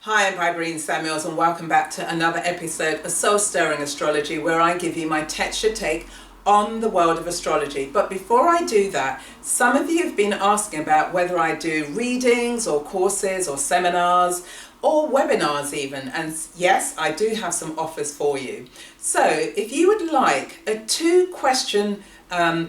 Hi, I'm Irene Samuels and welcome back to another episode of Soul Stirring Astrology, where I give you my texture take on the world of astrology. But before I do that, some of you have been asking about whether I do readings or courses or seminars or webinars even, and yes, I do have some offers for you. So if you would like a 2-question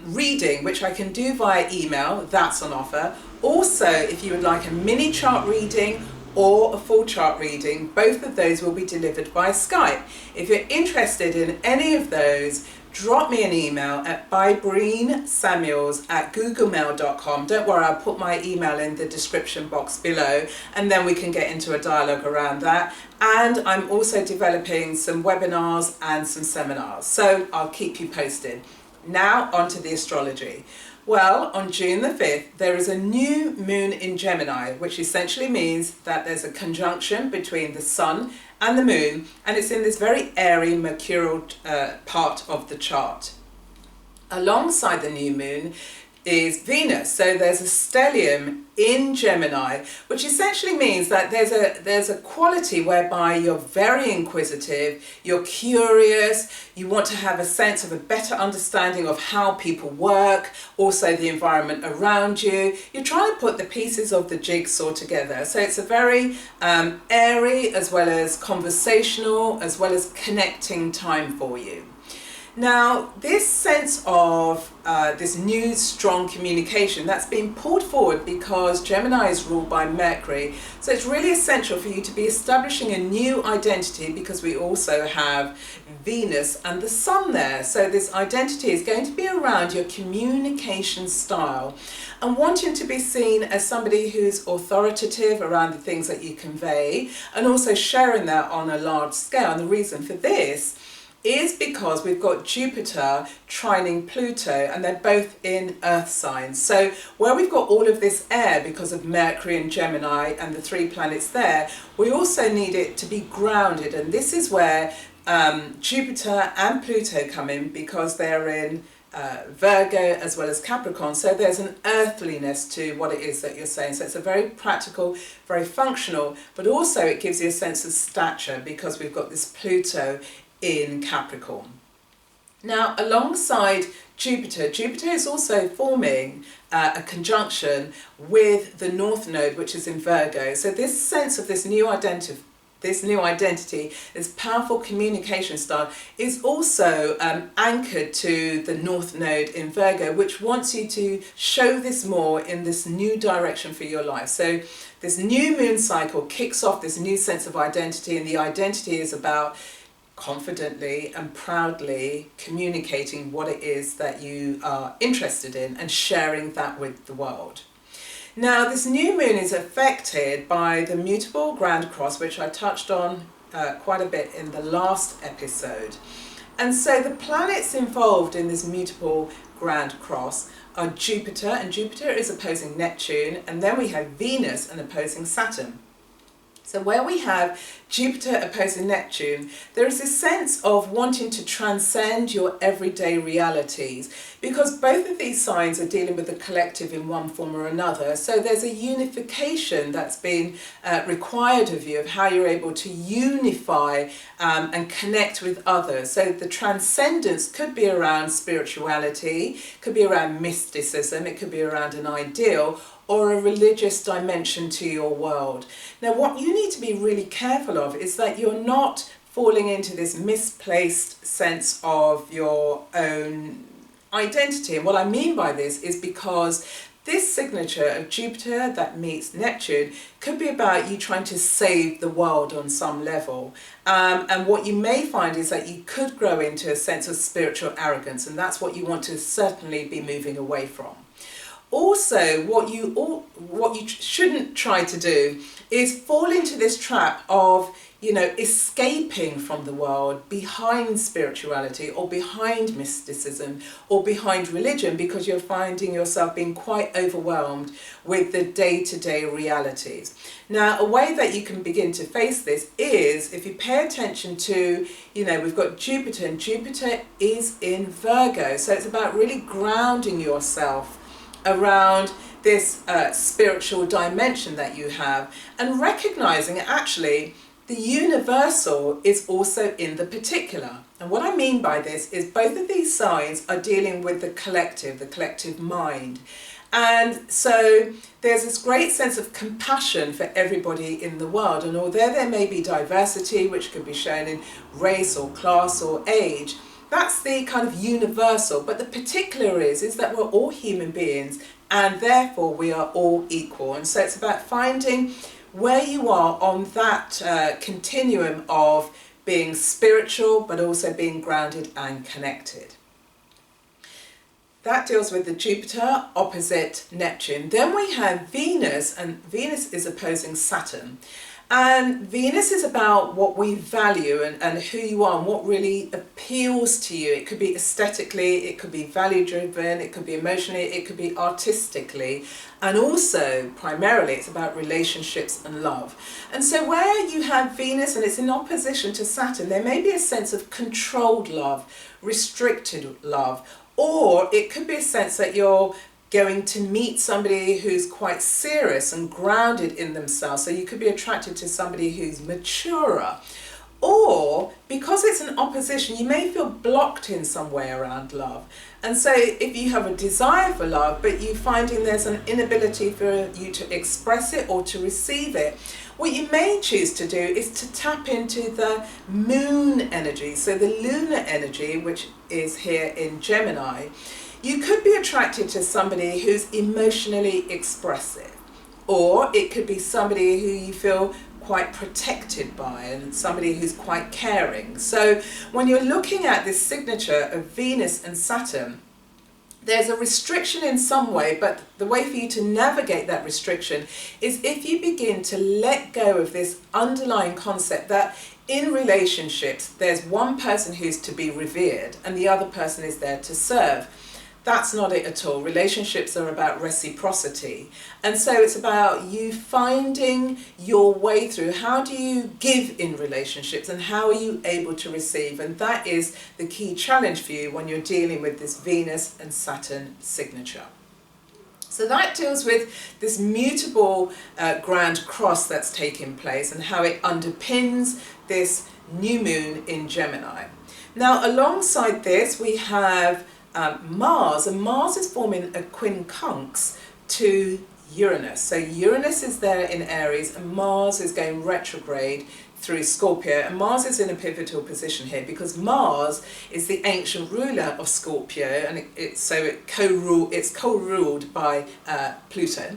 reading, which I can do via email, that's on offer. Also, if you would like a mini chart reading or a full chart reading, both of those will be delivered by Skype. If you're interested in any of those, drop me an email at bybreensamuels@googlemail.com. Don't worry, I'll put my email in the description box below, and then we can get into a dialogue around that. And I'm also developing some webinars and some seminars, so I'll keep you posted. Now onto the astrology. Well, on June the 5th, there is a new moon in Gemini, which essentially means that there's a conjunction between the sun and the moon, and it's in this very airy mercurial part of the chart. Alongside the new moon is Venus, so there's a stellium in Gemini, which essentially means that there's a quality whereby you're very inquisitive, you're curious, you want to have a sense of a better understanding of how people work, also the environment around you. You're trying to put the pieces of the jigsaw together. So it's a very airy, as well as conversational, as well as connecting time for you. Now, this sense of this new strong communication, that's been pulled forward because Gemini is ruled by Mercury. So it's really essential for you to be establishing a new identity, because we also have Venus and the sun there. So this identity is going to be around your communication style and wanting to be seen as somebody who's authoritative around the things that you convey, and also sharing that on a large scale. And the reason for this is because we've got Jupiter trining Pluto, and they're both in earth signs. So where we've got all of this air because of Mercury and Gemini and the 3 planets there, we also need it to be grounded, and this is where Jupiter and Pluto come in, because they're in Virgo as well as Capricorn. So there's an earthliness to what it is that you're saying. So it's a very practical, very functional, but also it gives you a sense of stature because we've got this Pluto in Capricorn. Now, alongside Jupiter is also forming a conjunction with the North Node, which is in Virgo. So this sense of this new identity, this powerful communication style, is also anchored to the North Node in Virgo, which wants you to show this more in this new direction for your life. So this new moon cycle kicks off this new sense of identity, and the identity is about confidently and proudly communicating what it is that you are interested in and sharing that with the world. Now, this new moon is affected by the mutable grand cross, which I touched on quite a bit in the last episode. And so the planets involved in this mutable grand cross are Jupiter, and Jupiter is opposing Neptune, and then we have Venus and opposing Saturn. So where we have Jupiter opposing Neptune, there is this sense of wanting to transcend your everyday realities, because both of these signs are dealing with the collective in one form or another. So there's a unification that's been required of you, of how you're able to unify and connect with others. So the transcendence could be around spirituality, could be around mysticism, it could be around an ideal, or a religious dimension to your world. Now, what you need to be really careful of is that you're not falling into this misplaced sense of your own identity. And what I mean by this is because this signature of Jupiter that meets Neptune could be about you trying to save the world on some level. And what you may find is that you could grow into a sense of spiritual arrogance, and that's what you want to certainly be moving away from. Also, what you shouldn't try to do is fall into this trap of, escaping from the world behind spirituality or behind mysticism or behind religion, because you're finding yourself being quite overwhelmed with the day-to-day realities. Now, a way that you can begin to face this is if you pay attention to, we've got Jupiter, and Jupiter is in Virgo. So it's about really grounding yourself around this spiritual dimension that you have, and recognizing actually the universal is also in the particular. And what I mean by this is both of these signs are dealing with the collective mind. And so there's this great sense of compassion for everybody in the world. And although there may be diversity, which could be shown in race or class or age, that's the kind of universal. But the particular is that we're all human beings, and therefore we are all equal. And so it's about finding where you are on that continuum of being spiritual, but also being grounded and connected. That deals with the Jupiter opposite Neptune. Then we have Venus, and Venus is opposing Saturn. And Venus is about what we value and who you are and what really appeals to you. It could be aesthetically, it could be value driven, it could be emotionally, it could be artistically. And also, primarily, it's about relationships and love. And so where you have Venus and it's in opposition to Saturn, there may be a sense of controlled love, restricted love, or it could be a sense that you're going to meet somebody who's quite serious and grounded in themselves. So you could be attracted to somebody who's maturer. Or because it's an opposition, you may feel blocked in some way around love. And so if you have a desire for love, but you're finding there's an inability for you to express it or to receive it, what you may choose to do is to tap into the moon energy. So the lunar energy, which is here in Gemini. You could be attracted to somebody who's emotionally expressive, or it could be somebody who you feel quite protected by and somebody who's quite caring. So when you're looking at this signature of Venus and Saturn, there's a restriction in some way, but the way for you to navigate that restriction is if you begin to let go of this underlying concept that in relationships, there's one person who's to be revered and the other person is there to serve. That's not it at all. Relationships are about reciprocity. And so it's about you finding your way through. How do you give in relationships and how are you able to receive? And that is the key challenge for you when you're dealing with this Venus and Saturn signature. So that deals with this mutable grand cross that's taking place and how it underpins this new moon in Gemini. Now, alongside this, we have Mars, and Mars is forming a quincunx to Uranus. So Uranus is there in Aries and Mars is going retrograde through Scorpio, and Mars is in a pivotal position here because Mars is the ancient ruler of Scorpio, and it's co-ruled by Pluto.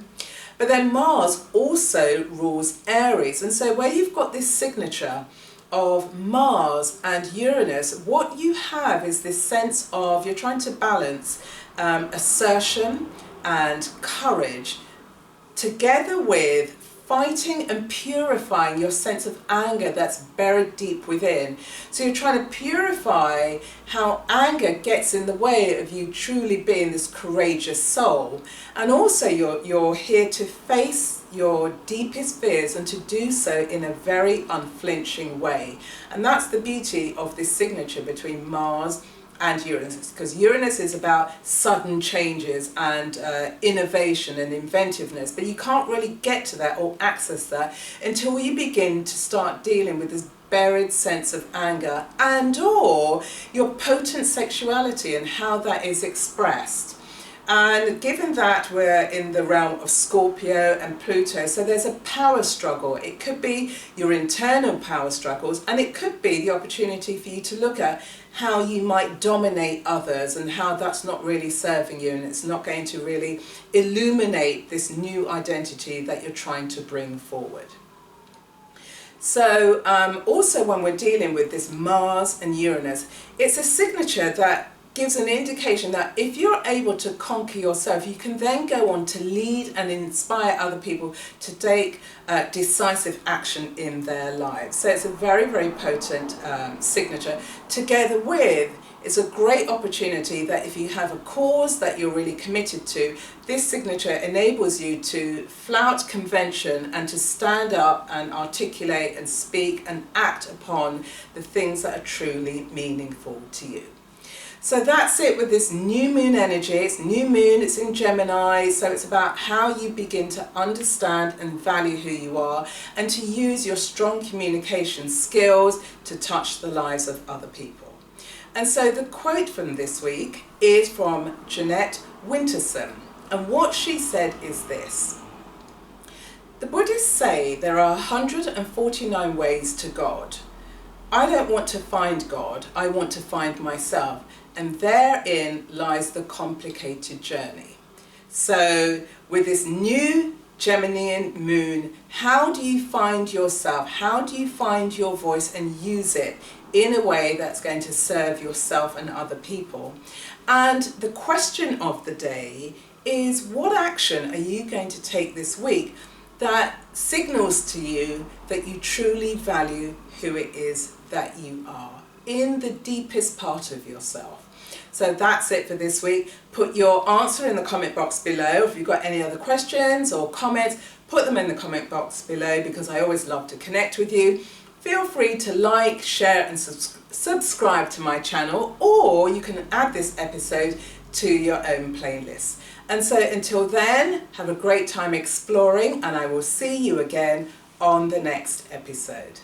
But then Mars also rules Aries, and so where you've got this signature of Mars and Uranus, what you have is this sense of you're trying to balance assertion and courage together with fighting and purifying your sense of anger that's buried deep within. So you're trying to purify how anger gets in the way of you truly being this courageous soul. And also you're here to face your deepest fears and to do so in a very unflinching way. And that's the beauty of this signature between Mars and Uranus, because Uranus is about sudden changes and innovation and inventiveness, but you can't really get to that or access that until you begin to start dealing with this buried sense of anger and or your potent sexuality and how that is expressed. And given that we're in the realm of Scorpio and Pluto, so there's a power struggle. It could be your internal power struggles, and it could be the opportunity for you to look at how you might dominate others and how that's not really serving you and it's not going to really illuminate this new identity that you're trying to bring forward. So also when we're dealing with this Mars and Uranus, it's a signature that gives an indication that if you're able to conquer yourself, you can then go on to lead and inspire other people to take decisive action in their lives. So it's a very, very potent signature. Together with, it's a great opportunity that if you have a cause that you're really committed to, this signature enables you to flout convention and to stand up and articulate and speak and act upon the things that are truly meaningful to you. So that's it with this new moon energy. It's new moon, it's in Gemini, so it's about how you begin to understand and value who you are and to use your strong communication skills to touch the lives of other people. And so the quote from this week is from Jeanette Winterson, and what she said is this: "The Buddhists say there are 149 ways to God. I don't want to find God, I want to find myself. And therein lies the complicated journey." So with this new Geminian moon, how do you find yourself? How do you find your voice and use it in a way that's going to serve yourself and other people? And the question of the day is, what action are you going to take this week that signals to you that you truly value who it is that you are in the deepest part of yourself? So that's it for this week. Put your answer in the comment box below. If you've got any other questions or comments, put them in the comment box below, because I always love to connect with you. Feel free to like, share and subscribe to my channel, or you can add this episode to your own playlist. And so until then, have a great time exploring, and I will see you again on the next episode.